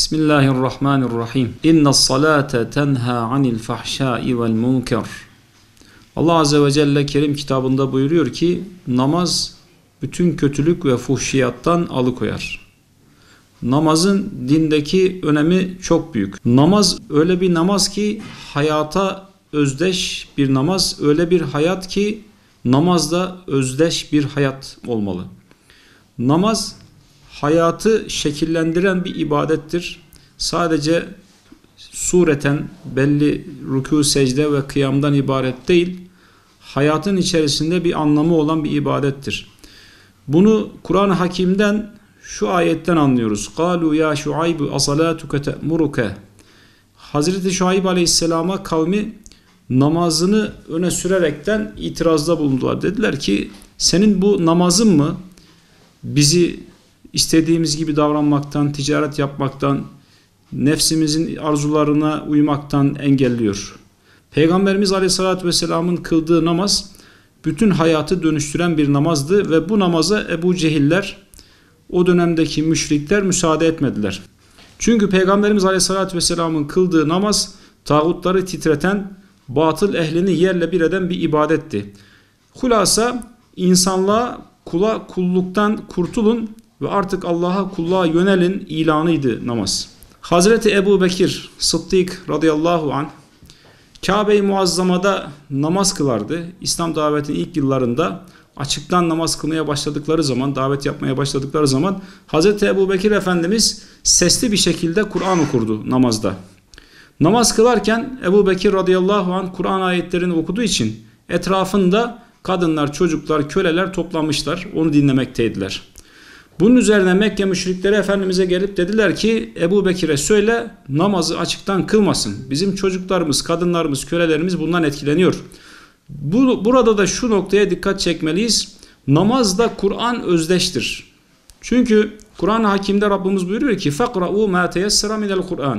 Bismillahirrahmanirrahim. İnne's salate tenha anil fahşai vel munker. Allah Azze ve Celle Kerim kitabında buyuruyor ki namaz bütün kötülük ve fuhşiyattan alıkoyar. Namazın dindeki önemi çok büyük. Namaz öyle bir namaz ki hayata özdeş bir namaz, öyle bir hayat ki namazda özdeş bir hayat olmalı. Namaz hayatı şekillendiren bir ibadettir. Sadece sureten belli rükû, secde ve kıyamdan ibaret değil, hayatın içerisinde bir anlamı olan bir ibadettir. Bunu Kur'an-ı Hakim'den şu ayetten anlıyoruz. قَالُوا يَا شُعَيْبُ أَصَلَاتُكَ تَأْمُرُكَ. Hazreti Şuayb Aleyhisselam'a kavmi namazını öne sürerekten itirazda bulundular. Dediler ki senin bu namazın mı bizi istediğimiz gibi davranmaktan, ticaret yapmaktan, nefsimizin arzularına uymaktan engelliyor. Peygamberimiz Aleyhisselatü Vesselam'ın kıldığı namaz bütün hayatı dönüştüren bir namazdı ve bu namaza Ebu Cehiller, o dönemdeki müşrikler müsaade etmediler. Çünkü Peygamberimiz Aleyhisselatü Vesselam'ın kıldığı namaz tağutları titreten, batıl ehlini yerle bir eden bir ibadetti. Hulasa insanlığa kulluktan kurtulun ve artık Allah'a kulluğa yönelin ilanıydı namaz. Hazreti Ebu Bekir Sıddık radıyallahu anh Kabe-i Muazzama'da namaz kılardı. İslam davetinin ilk yıllarında açıktan namaz kılmaya başladıkları zaman, davet yapmaya başladıkları zaman Hazreti Ebu Bekir Efendimiz sesli bir şekilde Kur'an okurdu namazda. Namaz kılarken Ebu Bekir radıyallahu anh Kur'an ayetlerini okuduğu için etrafında kadınlar, çocuklar, köleler toplanmışlar, onu dinlemekteydiler. Bunun üzerine Mekke müşrikleri Efendimiz'e gelip dediler ki Ebu Bekir'e söyle namazı açıktan kılmasın. Bizim çocuklarımız, kadınlarımız, kölelerimiz bundan etkileniyor. Burada da şu noktaya dikkat çekmeliyiz. Namazda Kur'an özdeştir. Çünkü Kur'an-ı Hakim'de Rabbimiz buyuruyor ki فَقْرَعُوا مَا تَيَسَّرَ مِنَ الْقُرْآنِ.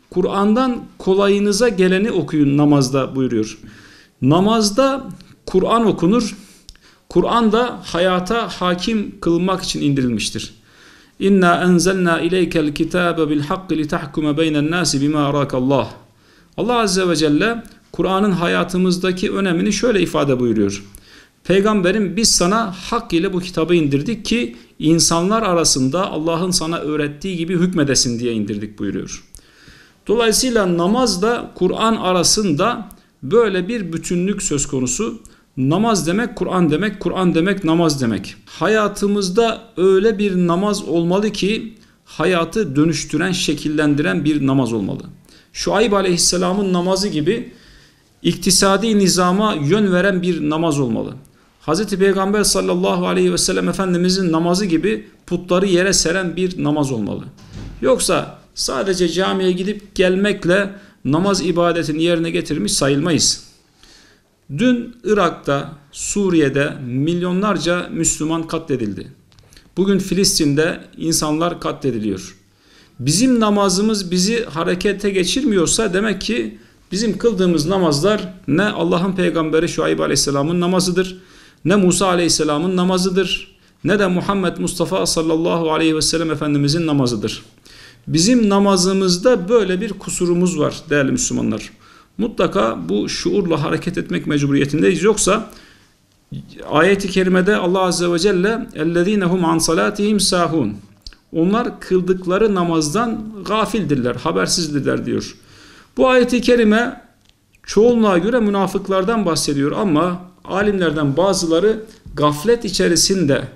Kur'an'dan kolayınıza geleni okuyun namazda buyuruyor. Namazda Kur'an okunur. Kur'an da hayata hakim kılmak için indirilmiştir. İnna enzelna ileykel kitabe bil hakki li tahkuma beyne'n nasi bima arakallah. Allah Azze ve Celle Kur'an'ın hayatımızdaki önemini şöyle ifade buyuruyor. Peygamberim biz sana hak ile bu kitabı indirdik ki insanlar arasında Allah'ın sana öğrettiği gibi hükmedesin diye indirdik buyuruyor. Dolayısıyla namazla Kur'an arasında böyle bir bütünlük söz konusu. Namaz demek Kur'an demek, Kur'an demek namaz demek. Hayatımızda öyle bir namaz olmalı ki hayatı dönüştüren, şekillendiren bir namaz olmalı. Şuayb Aleyhisselam'ın namazı gibi iktisadi nizama yön veren bir namaz olmalı. Hazreti Peygamber sallallahu aleyhi ve sellem Efendimizin namazı gibi putları yere seren bir namaz olmalı. Yoksa sadece camiye gidip gelmekle namaz ibadetini yerine getirmiş sayılmayız. Dün Irak'ta, Suriye'de milyonlarca Müslüman katledildi. Bugün Filistin'de insanlar katlediliyor. Bizim namazımız bizi harekete geçirmiyorsa demek ki bizim kıldığımız namazlar ne Allah'ın peygamberi Şuayb Aleyhisselam'ın namazıdır, ne Musa Aleyhisselam'ın namazıdır, ne de Muhammed Mustafa sallallahu aleyhi ve sellem Efendimizin namazıdır. Bizim namazımızda böyle bir kusurumuz var değerli Müslümanlar. Mutlaka bu şuurla hareket etmek mecburiyetindeyiz. Yoksa ayet-i kerimede Allah Azze ve Celle اَلَّذ۪ينَ هُمْ عَنْ صَلَاتِهِمْ سَاهُونَ. Onlar kıldıkları namazdan gafildirler, habersizdirler diyor. Bu ayet-i kerime çoğunluğa göre münafıklardan bahsediyor ama alimlerden bazıları gaflet içerisinde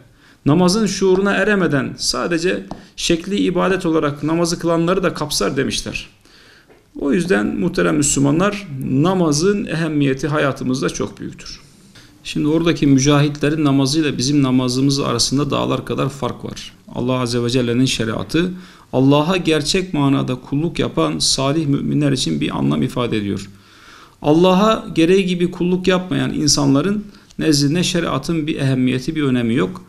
namazın şuuruna eremeden sadece şekli ibadet olarak namazı kılanları da kapsar demişler. O yüzden muhterem Müslümanlar namazın ehemmiyeti hayatımızda çok büyüktür. Şimdi oradaki mücahitlerin namazıyla bizim namazımız arasında dağlar kadar fark var. Allah Azze ve Celle'nin şeriatı Allah'a gerçek manada kulluk yapan salih müminler için bir anlam ifade ediyor. Allah'a gereği gibi kulluk yapmayan insanların nezdinde şeriatın bir ehemmiyeti, bir önemi yok.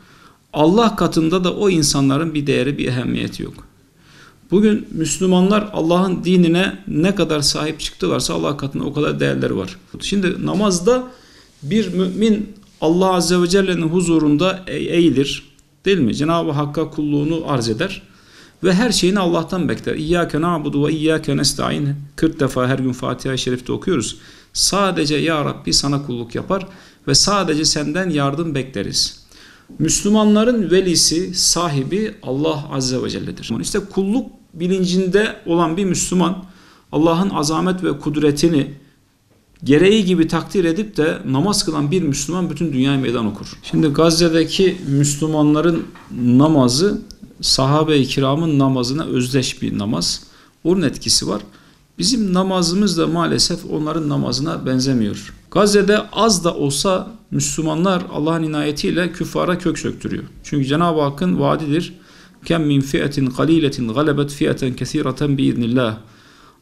Allah katında da o insanların bir değeri, bir ehemmiyeti yok. Bugün Müslümanlar Allah'ın dinine ne kadar sahip çıktılarsa Allah katında o kadar değerleri var. Şimdi namazda bir mümin Allah Azze ve Celle'nin huzurunda eğilir, değil mi? Cenab-ı Hakk'a kulluğunu arz eder ve her şeyini Allah'tan bekler. İyyâke na'budu ve iyyâke nestaîn 40 defa her gün Fatiha-i Şerif'te okuyoruz. Sadece ya Rabbi sana kulluk yapar ve sadece senden yardım bekleriz. Müslümanların velisi, sahibi Allah Azze ve Celle'dir. İşte kulluk bilincinde olan bir Müslüman Allah'ın azamet ve kudretini gereği gibi takdir edip de namaz kılan bir Müslüman bütün dünyaya meydan okur. Şimdi Gazze'deki Müslümanların namazı sahabe-i kiramın namazına özdeş bir namaz. Onun etkisi var. Bizim namazımız da maalesef onların namazına benzemiyor. Gazze'de az da olsa Müslümanlar Allah'ın inayetiyle küffara kök söktürüyor. Çünkü Cenab-ı Hakk'ın vaadidir. Kem min fiyetin galiletin galebet fiyeten kesireten biiznillah.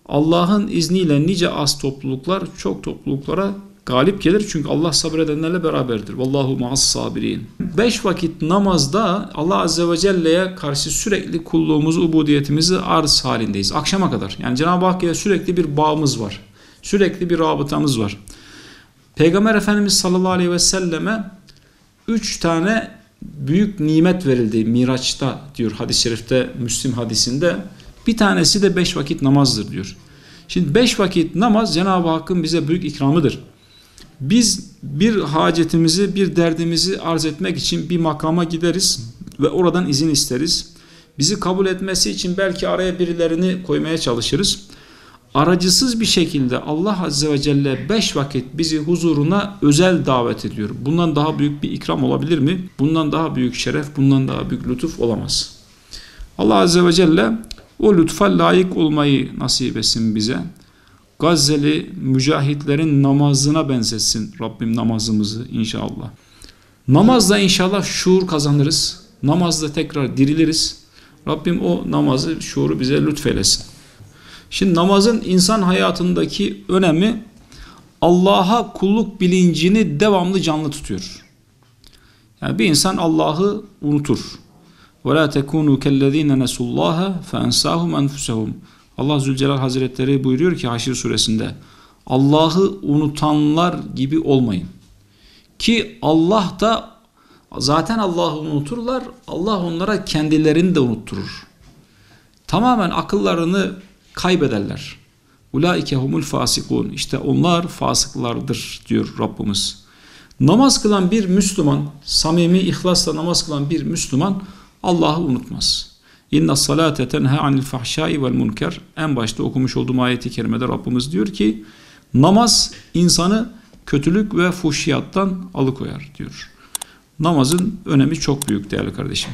Allah'ın izniyle nice az topluluklar çok topluluklara galip gelir. Çünkü Allah sabredenlerle beraberdir. Vallahu ma'as sabirin. 5 vakit namazda Allah Azze ve Celle'ye karşı sürekli kulluğumuzu, ubudiyetimizi arz halindeyiz. Akşama kadar. Yani Cenab-ı Hakk'a sürekli bir bağımız var. Sürekli bir rabıtamız var. Peygamber Efendimiz sallallahu aleyhi ve selleme 3 tane büyük nimet verildi Miraç'ta diyor hadis-i şerifte, Müslim hadisinde. Bir tanesi de 5 vakit namazdır diyor. Şimdi 5 vakit namaz Cenab-ı Hakk'ın bize büyük ikramıdır. Biz bir hacetimizi, bir derdimizi arz etmek için bir makama gideriz ve oradan izin isteriz. Bizi kabul etmesi için belki araya birilerini koymaya çalışırız. Aracısız bir şekilde Allah Azze ve Celle 5 vakit bizi huzuruna özel davet ediyor. Bundan daha büyük bir ikram olabilir mi? Bundan daha büyük şeref, bundan daha büyük lütuf olamaz. Allah Azze ve Celle o lütfa layık olmayı nasip etsin bize. Gazze'li mücahitlerin namazına benzetsin Rabbim namazımızı inşallah. Namazla inşallah şuur kazanırız. Namazla tekrar diriliriz. Rabbim o namazı, şuuru bize lütfeylesin. Şimdi namazın insan hayatındaki önemi Allah'a kulluk bilincini devamlı canlı tutuyor. Yani bir insan Allah'ı unutur. وَلَا تَكُونُوا كَالَّذ۪ينَ نَسُوا اللّٰهَ فَاَنْسَاهُمْ أَنْفُسَهُمْ Allah Zülcelal Hazretleri buyuruyor ki Haşr suresinde, Allah'ı unutanlar gibi olmayın. Ki Allah da zaten Allah'ı unuturlar, Allah onlara kendilerini de unutturur. Tamamen akıllarını kaybederler. Ulaike humul fasikun. İşte onlar fasıklardır diyor Rabbimiz. Namaz kılan bir Müslüman, samimi ihlasla namaz kılan bir Müslüman Allah'ı unutmaz. İnna salate tenha anil fahşai vel munker. En başta okumuş olduğum ayeti kerimede Rabbimiz diyor ki namaz insanı kötülük ve fuhşiyattan alıkoyar diyor. Namazın önemi çok büyük değerli kardeşim.